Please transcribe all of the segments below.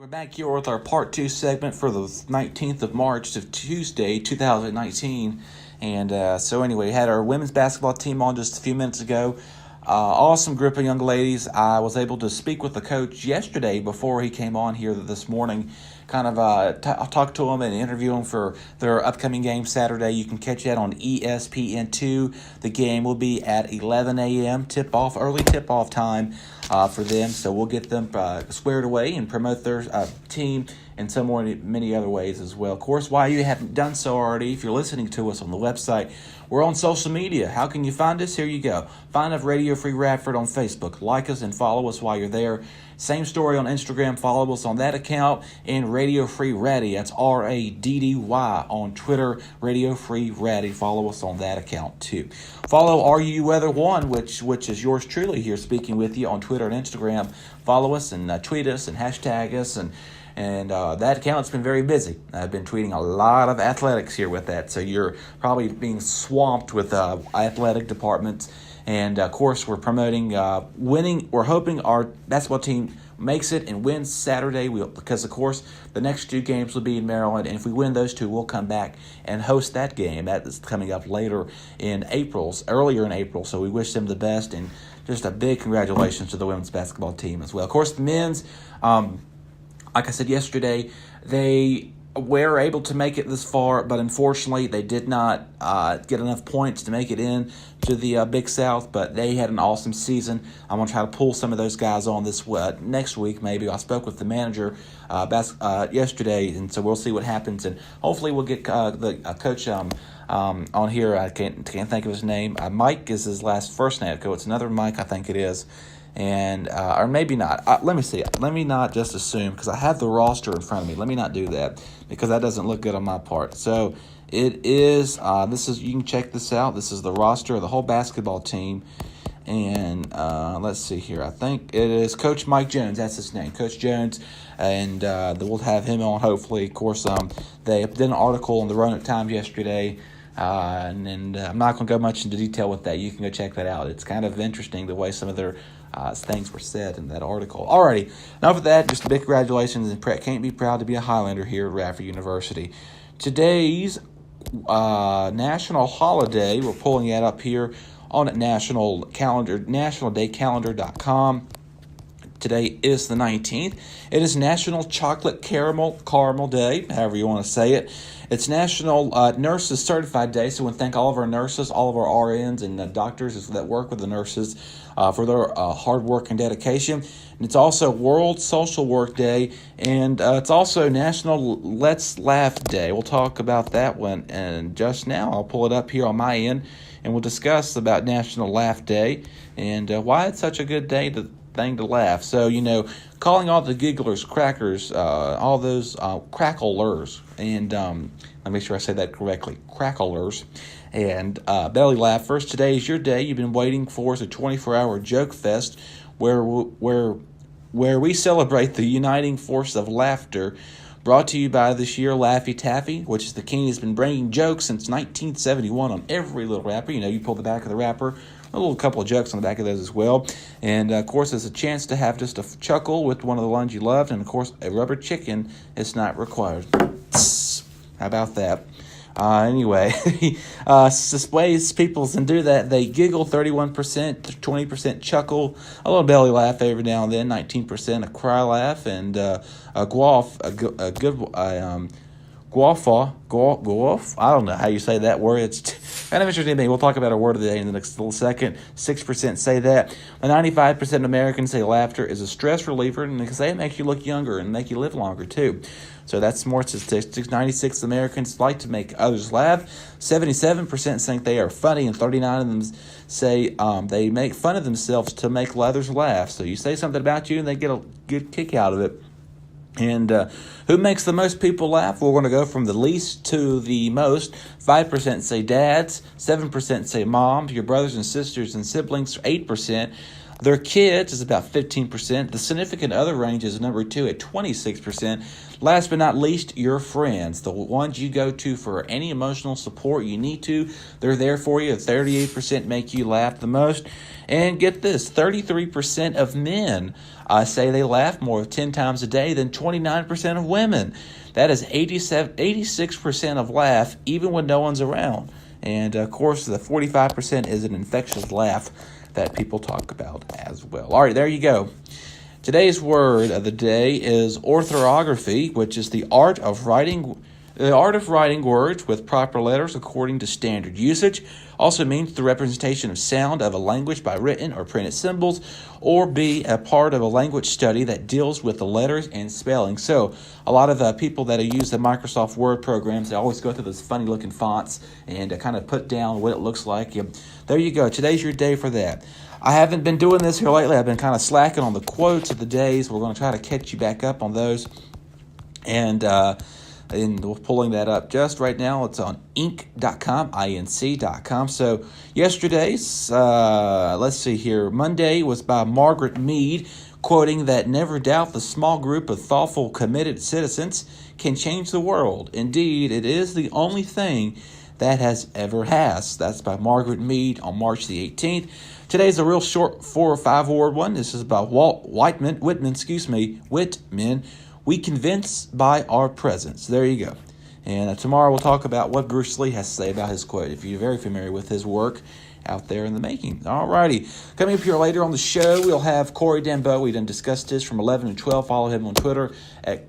We're back here with our part 2 segment for the 19th of March to Tuesday, 2019. And so anyway, we had our women's basketball team on just a few minutes ago. Awesome group of young ladies. I was able to speak with the coach yesterday before he came on here this morning. Talk to them and interview them for their upcoming game Saturday. You can catch that on ESPN2. The game will be at 11 a.m. Early tip-off time for them. So we'll get them squared away and promote their team in many other ways as well. Of course, while you haven't done so already, if you're listening to us on the website, we're on social media. How can you find us? Here you go. Find us Radio Free Radford on Facebook. Like us and follow us while you're there. Same story on Instagram. Follow us on that account. And Radio Free Raddy. That's Raddy on Twitter. Radio Free Raddy. Follow us on that account too. Follow RU Weather One, which is yours truly here speaking with you on Twitter and Instagram. Follow us and tweet us and hashtag us and that account's been very busy. I've been tweeting a lot of athletics here with that, so you're probably being swamped with athletic departments. And, of course, we're promoting winning. We're hoping our basketball team makes it and wins Saturday because, of course, the next 2 games will be in Maryland. And if we win those 2, we'll come back and host that game. That is coming up earlier in April. So we wish them the best. And just a big congratulations to the women's basketball team as well. Of course, the men's, like I said yesterday, they were able to make it this far, but unfortunately they did not get enough points to make it in to the Big South, but they had an awesome season. I'm going to try to pull some of those guys on this next week maybe. I spoke with the manager yesterday, and so we'll see what happens, and hopefully we'll get the coach on here. I can't think of his name. Mike is his first name. It's another Mike, I think it is. And or maybe not. Let me see. Let me not just assume, because I have the roster in front of me. Let me not do that because that doesn't look good on my part. So it is. This is. You can check this out. This is the roster of the whole basketball team. And let's see here. I think it is Coach Mike Jones. That's his name, Coach Jones. And we'll have him on hopefully. Of course, they did an article in the Roanoke Times yesterday. And I'm not going to go much into detail with that. You can go check that out. It's kind of interesting the way some of their things were said in that article. Alrighty, enough of that. Just a big congratulations, and can't be proud to be a Highlander here at Radford University. Today's national holiday, we're pulling that up here on national calendar, nationaldaycalendar.com. Today is the 19th. It is National Chocolate Caramel Day, however you want to say it. It's National Nurses Certified Day, so we want to thank all of our nurses, all of our RNs and doctors that work with the nurses for their hard work and dedication. And it's also World Social Work Day, and it's also National Let's Laugh Day. We'll talk about that one, and just now I'll pull it up here on my end, and we'll discuss about National Laugh Day and why it's such a good thing to laugh. So, calling all the gigglers, crackers, all those cracklers, and let me make sure I say that correctly, cracklers, and belly laughers. Today is your day. You've been waiting for is a 24-hour joke fest where we celebrate the uniting force of laughter. Brought to you by this year Laffy Taffy, which is the king has been bringing jokes since 1971 on every little wrapper. You pull the back of the wrapper, a little couple of jokes on the back of those as well. And, of course, it's a chance to have just a chuckle with one of the ones you loved. And, of course, a rubber chicken is not required. How about that? Anyway, ways people can do that. They giggle 31%, 20% chuckle, a little belly laugh every now and then, 19% a cry laugh, and a guaff, guaff. I don't know how you say that word. It's kind of interesting to me. We'll talk about our word of the day in the next little second. 6% say that. 95% of Americans say laughter is a stress reliever, and they say it makes you look younger and make you live longer too. So that's more statistics. 96 Americans like to make others laugh. 77% think they are funny, and 39 of them say they make fun of themselves to make others laugh. So you say something about you, and they get a good kick out of it. And who makes the most people laugh? We're going to go from the least to the most. 5% say dads. 7% say moms. Your brothers and sisters and siblings, 8%. Their kids is about 15%. The significant other range is number 2 at 26%. Last but not least, your friends, the ones you go to for any emotional support you need to. They're there for you. 38% make you laugh the most. And get this, 33% of men say they laugh more 10 times a day than 29% of women. That is 86% of laugh even when no one's around. And, of course, the 45% is an infectious laugh that people talk about as well. All right, there you go. Today's word of the day is orthography, which is the art of writing words with proper letters according to standard usage. Also means the representation of sound of a language by written or printed symbols, or be a part of a language study that deals with the letters and spelling. So a lot of people that use the Microsoft Word programs, they always go through those funny-looking fonts and kind of put down what it looks like. There you go. Today's your day for that. I haven't been doing this here lately. I've been kind of slacking on the quotes of the days. We're going to try to catch you back up on those. And we're pulling that up just right now. It's on inc.com, inc.com. So yesterday's, let's see here, Monday was by Margaret Mead, quoting that never doubt the small group of thoughtful, committed citizens can change the world. Indeed, it is the only thing that has. That's by Margaret Mead on March the 18th. Today's a real short 4 or 5 word one. This is by Walt Whitman. We convince by our presence. There you go. And tomorrow we'll talk about what Bruce Lee has to say about his quote, if you're very familiar with his work out there in the making. Alrighty. Coming up here later on the show, we'll have Corey Dambeau. We done discussed this from 11 to 12. Follow him on Twitter at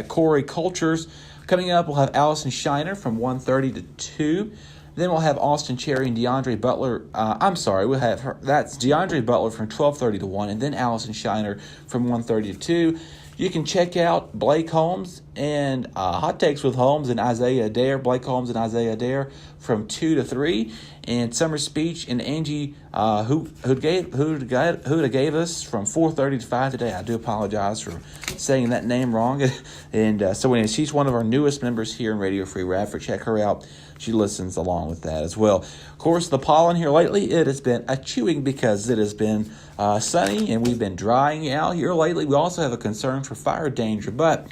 Corey Cultures. Coming up, we'll have Allison Shiner from 1:30 to 2. Then we'll have Austin Cherry and DeAndre Butler. We'll have her. That's DeAndre Butler from 12:30 to 1, and then Allison Shiner from 1:30 to 2. You can check out Blake Holmes and Hot Takes with Holmes and Isaiah Adair. Blake Holmes and Isaiah Adair from 2 to 3. And Summer Speech and Angie Huda gave us from 4:30 to 5 today. I do apologize for saying that name wrong. And so anyway, she's one of our newest members here in Radio Free Radford. Check her out. She listens along with that as well. Of course, the pollen here lately, it has been chewing because it has been sunny and we've been drying out here lately. We also have a concern for fire danger, but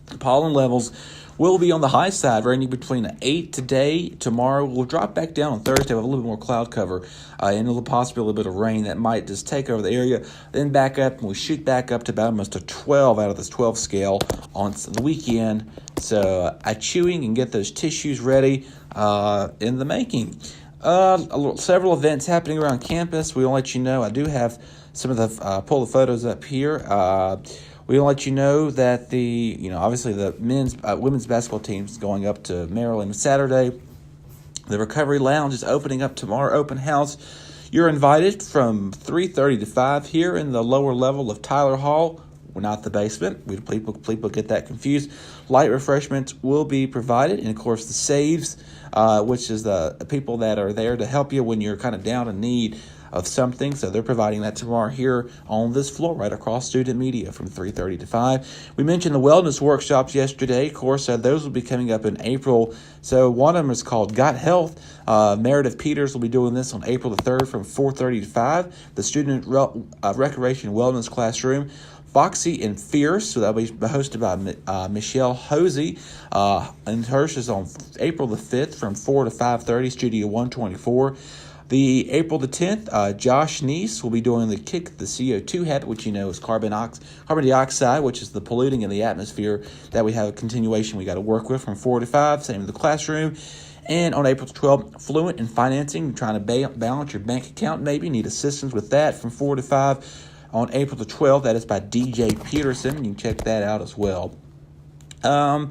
the pollen levels will be on the high side, ranging between 8 today. Tomorrow we'll drop back down on Thursday with a little bit more cloud cover and a possibly a little bit of rain that might just take over the area. Then back up, and we shoot back up to about almost a 12 out of this 12 scale on the weekend. So chewing and get those tissues ready in the making. Several events happening around campus. We'll let you know. I do have some of the pull the photos up here. We'll let you know that obviously the women's basketball team is going up to Maryland Saturday. The Recovery Lounge is opening up tomorrow, open house. You're invited from 3:30 to 5 here in the lower level of Tyler Hall. We're not the basement. People get that confused. Light refreshments will be provided, and of course the Saves, which is the people that are there to help you when you're kind of down in need of something. So they're providing that tomorrow here on this floor right across Student Media from 3:30 to 5. We mentioned the wellness workshops yesterday. Of course, those will be coming up in April. So one of them is called Got Health. Meredith Peters will be doing this on April the 3rd from 4:30 to 5. The Student Recreation Wellness Classroom. Foxy and Fierce, so that'll be hosted by Michelle Hosey, and hers is on April the 5th from 4 to 5:30, Studio 124. The April the 10th, Josh Neese will be doing the Kick the CO2 habit, which is carbon dioxide, which is the polluting in the atmosphere that we have a continuation we got to work with from 4 to 5, same in the classroom. And on April 12th, Fluent in Financing, trying to balance your bank account, maybe need assistance with that from 4 to 5. On April the 12th, that is by DJ Peterson. You can check that out as well. I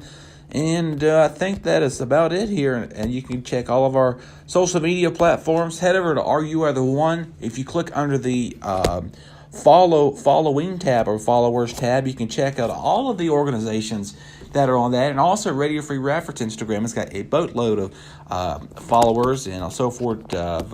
think that is about it here. And you can check all of our social media platforms. Head over to Are You Are The One. If you click under the following tab or followers tab, you can check out all of the organizations that are on that. And also Radio Free Radford's Instagram. It's got a boatload of followers and so forth of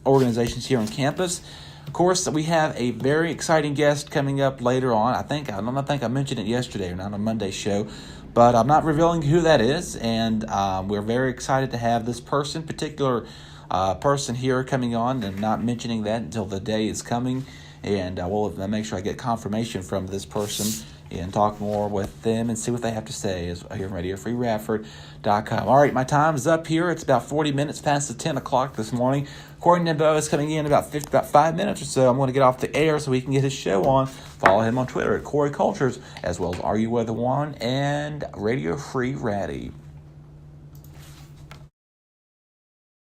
organizations here on campus. Of course, we have a very exciting guest coming up later on. I think I mentioned it yesterday or not on Monday's show, but I'm not revealing who that is. And we're very excited to have this person, particular person here coming on and not mentioning that until the day is coming. And we'll make sure I get confirmation from this person and talk more with them and see what they have to say here on RadioFreeRadford.com. All right, my time is up here. It's about 40 minutes past the 10 o'clock this morning. Corey Nimbo is coming in about 5 minutes or so. I'm going to get off the air so he can get his show on. Follow him on Twitter at Corey Cultures, as well as Are You Weather One and Radio Free Ratty.